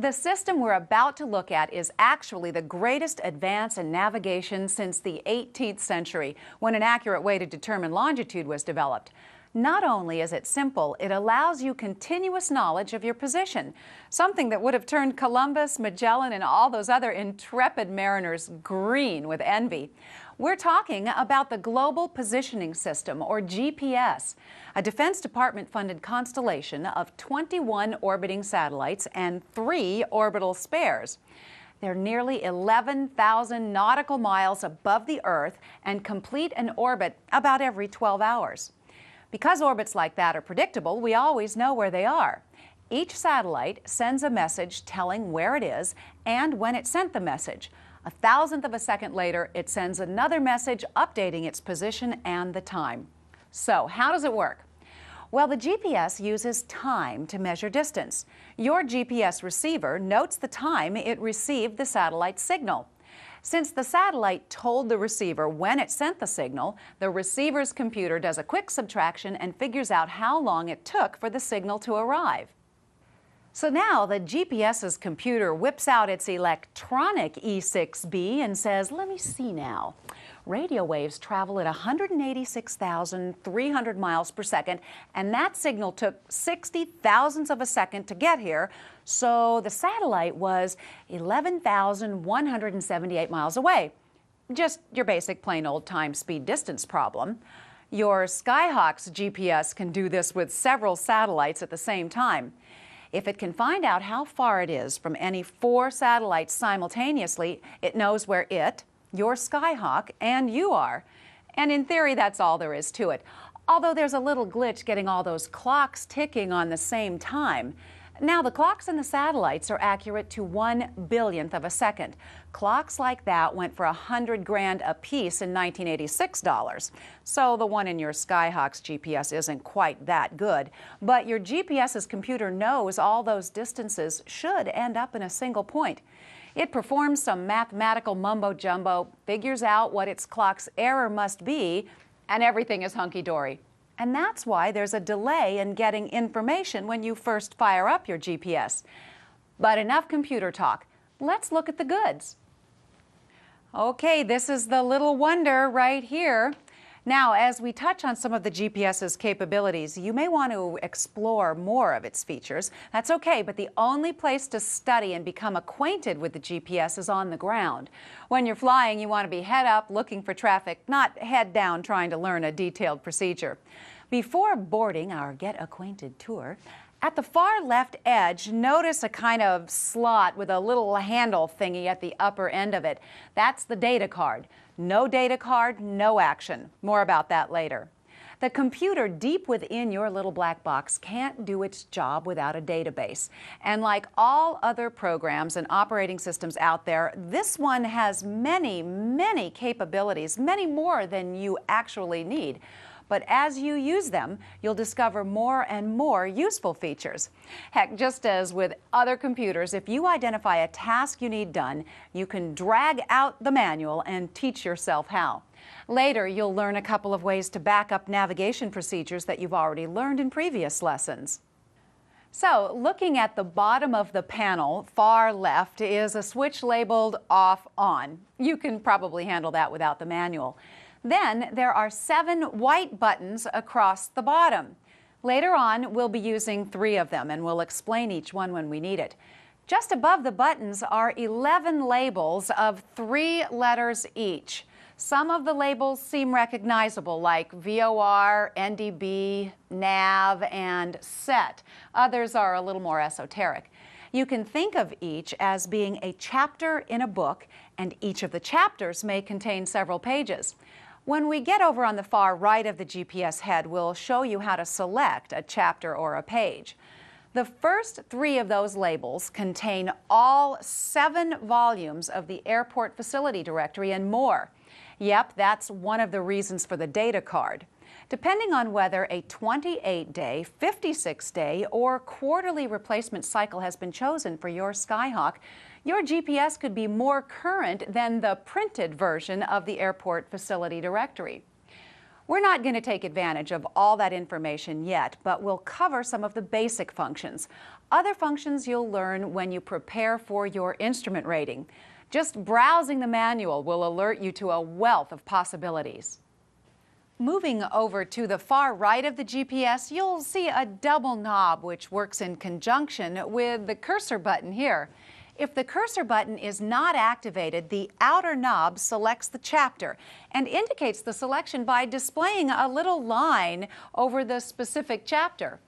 The system we're about to look at is actually the greatest advance in navigation since the 18th century, when an accurate way to determine longitude was developed. Not only is it simple, it allows you continuous knowledge of your position, something that would have turned Columbus, Magellan, and all those other intrepid mariners green with envy. We're talking about the Global Positioning System, or GPS, a Defense Department-funded constellation of 21 orbiting satellites and 3 orbital spares. They're nearly 11,000 nautical miles above the Earth and complete an orbit about every 12 hours. Because orbits like that are predictable, we always know where they are. Each satellite sends a message telling where it is and when it sent the message. A thousandth of a second later, it sends another message updating its position and the time. So, how does it work? Well, the GPS uses time to measure distance. Your GPS receiver notes the time it received the satellite signal. Since the satellite told the receiver when it sent the signal, the receiver's computer does a quick subtraction and figures out how long it took for the signal to arrive. So now the GPS's computer whips out its electronic E6B and says, let me see now. Radio waves travel at 186,300 miles per second, and that signal took 60 thousandths of a second to get here, so the satellite was 11,178 miles away. Just your basic plain old time speed distance problem. Your Skyhawk's GPS can do this with several satellites at the same time. If it can find out how far it is from any 4 satellites simultaneously, it knows where it, your Skyhawk, and you are. And in theory, that's all there is to it. Although there's a little glitch getting all those clocks ticking on the same time. Now, the clocks in the satellites are accurate to 1 billionth of a second. Clocks like that went for $100 grand a piece in 1986 dollars. So the one in your Skyhawk's GPS isn't quite that good. But your GPS's computer knows all those distances should end up in a single point. It performs some mathematical mumbo-jumbo, figures out what its clock's error must be, and everything is hunky-dory. And that's why there's a delay in getting information when you first fire up your GPS. But enough computer talk. Let's look at the goods. Okay, this is the little wonder right here. Now, as we touch on some of the GPS's capabilities, you may want to explore more of its features. That's okay, but the only place to study and become acquainted with the GPS is on the ground. When you're flying, you want to be head up looking for traffic, not head down trying to learn a detailed procedure. Before boarding our Get Acquainted tour, at the far left edge, notice a kind of slot with a little handle thingy at the upper end of it. That's the data card. No data card, no action. More about that later. The computer deep within your little black box can't do its job without a database. And like all other programs and operating systems out there, this one has many, many capabilities, many more than you actually need. But as you use them, you'll discover more and more useful features. Heck, just as with other computers, if you identify a task you need done, you can drag out the manual and teach yourself how. Later, you'll learn a couple of ways to back up navigation procedures that you've already learned in previous lessons. So, looking at the bottom of the panel, far left, is a switch labeled off-on. You can probably handle that without the manual. Then there are 7 white buttons across the bottom. Later on, we'll be using 3 of them, and we'll explain each one when we need it. Just above the buttons are 11 labels of 3 letters each. Some of the labels seem recognizable, like VOR, NDB, NAV, and SET. Others are a little more esoteric. You can think of each as being a chapter in a book, and each of the chapters may contain several pages. When we get over on the far right of the GPS head, we'll show you how to select a chapter or a page. The first 3 of those labels contain all 7 volumes of the airport facility directory and more. Yep, that's one of the reasons for the data card. Depending on whether a 28-day, 56-day, or quarterly replacement cycle has been chosen for your Skyhawk, your GPS could be more current than the printed version of the airport facility directory. We're not going to take advantage of all that information yet, but we'll cover some of the basic functions. Other functions you'll learn when you prepare for your instrument rating. Just browsing the manual will alert you to a wealth of possibilities. Moving over to the far right of the GPS, you'll see a double knob which works in conjunction with the cursor button here. If the cursor button is not activated, the outer knob selects the chapter and indicates the selection by displaying a little line over the specific chapter.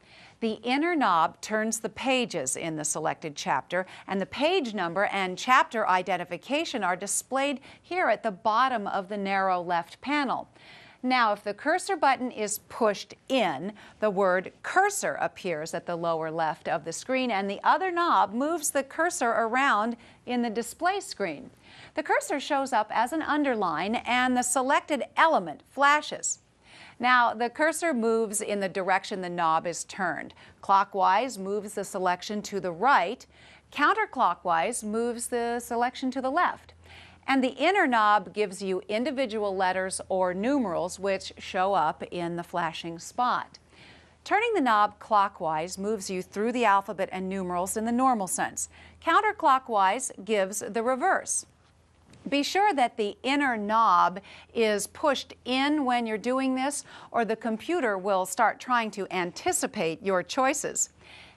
The inner knob turns the pages in the selected chapter, and the page number and chapter identification are displayed here at the bottom of the narrow left panel. Now, if the cursor button is pushed in, the word cursor appears at the lower left of the screen, and the other knob moves the cursor around in the display screen. The cursor shows up as an underline, and the selected element flashes. Now, the cursor moves in the direction the knob is turned. Clockwise moves the selection to the right. Counterclockwise moves the selection to the left. And the inner knob gives you individual letters or numerals which show up in the flashing spot. Turning the knob clockwise moves you through the alphabet and numerals in the normal sense. Counterclockwise gives the reverse. Be sure that the inner knob is pushed in when you're doing this, or the computer will start trying to anticipate your choices.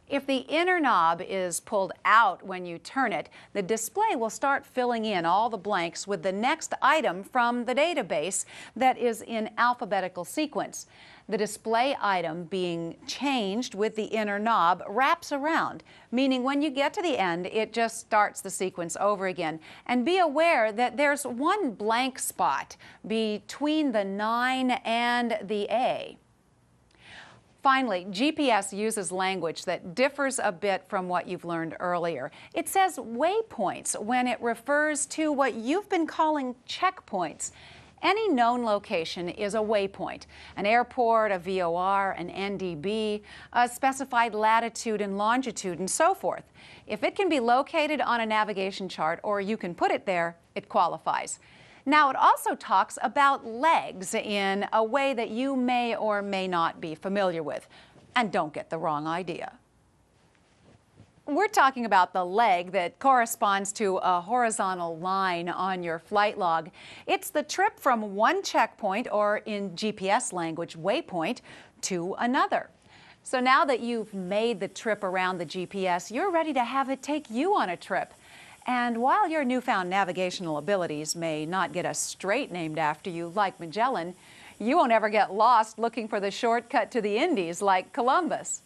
If the inner knob is pulled out when you turn it, the display will start filling in all the blanks with the next item from the database that is in alphabetical sequence. The display item being changed with the inner knob wraps around, meaning when you get to the end, it just starts the sequence over again. And be aware that there's one blank spot between the 9 and the A. Finally, GPS uses language that differs a bit from what you've learned earlier. It says waypoints when it refers to what you've been calling checkpoints. Any known location is a waypoint. An airport, a VOR, an NDB, a specified latitude and longitude, and so forth. If it can be located on a navigation chart or you can put it there, it qualifies. Now, it also talks about legs in a way that you may or may not be familiar with. And don't get the wrong idea. We're talking about the leg that corresponds to a horizontal line on your flight log. It's the trip from one checkpoint, or in GPS language, waypoint, to another. So now that you've made the trip around the GPS, you're ready to have it take you on a trip. And while your newfound navigational abilities may not get a strait named after you like Magellan, you won't ever get lost looking for the shortcut to the Indies like Columbus.